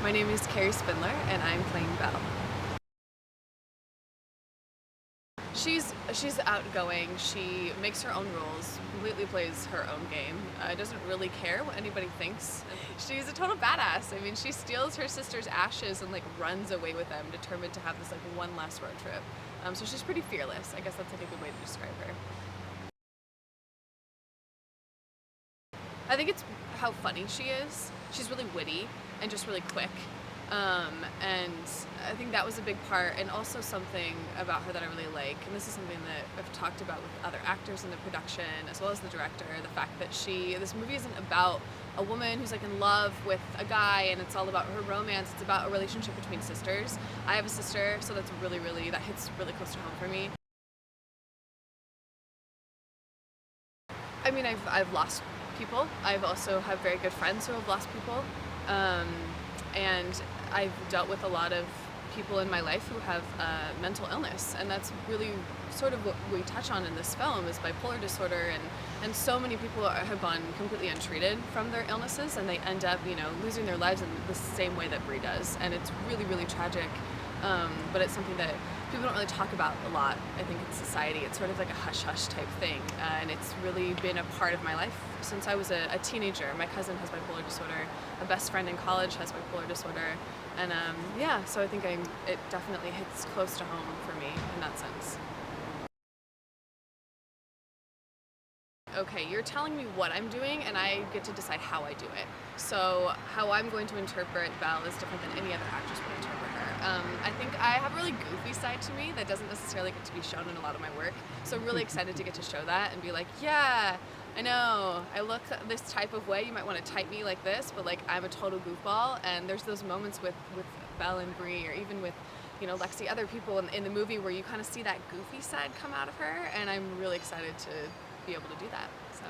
My name is Cari Spinnler, and I'm playing Belle. She's outgoing. She makes her own rules, completely plays her own game. Doesn't really care what anybody thinks. She's a total badass. I mean, she steals her sister's ashes and like runs away with them, determined to have this like one last road trip. So she's pretty fearless. I guess that's like a good way to describe her. I think it's how funny she is. She's really witty and just really quick. And I think that was a big part, and also something about her that I really like, and this is something that I've talked about with other actors in the production as well as the director, the fact that this movie isn't about a woman who's like in love with a guy and it's all about her romance, it's about a relationship between sisters. I have a sister, so that hits really close to home for me. I mean, I've lost people. I've also have very good friends who have lost people. Um, and I've dealt with a lot of people in my life who have mental illness, and that's really sort of what we touch on in this film is bipolar disorder, and so many people have gone completely untreated from their illnesses, and they end up, losing their lives in the same way that Brie does, and it's really, really tragic. But it's something that people don't really talk about a lot, I think, in society. It's sort of like a hush-hush type thing, and it's really been a part of my life since I was a teenager. My cousin has bipolar disorder, a best friend in college has bipolar disorder, and yeah, so I think it definitely hits close to home for me in that sense. Okay, you're telling me what I'm doing, and I get to decide how I do it. So how I'm going to interpret Belle is different than any other actress would interpret her. I think I have a really goofy side to me that doesn't necessarily get to be shown in a lot of my work. So I'm really excited to get to show that and be like, yeah, I know, I look this type of way. You might want to type me like this, but like I'm a total goofball. And there's those moments with Belle and Brie, or even with Lexi, other people in the movie where you kind of see that goofy side come out of her, and I'm really excited to be able to do that. So.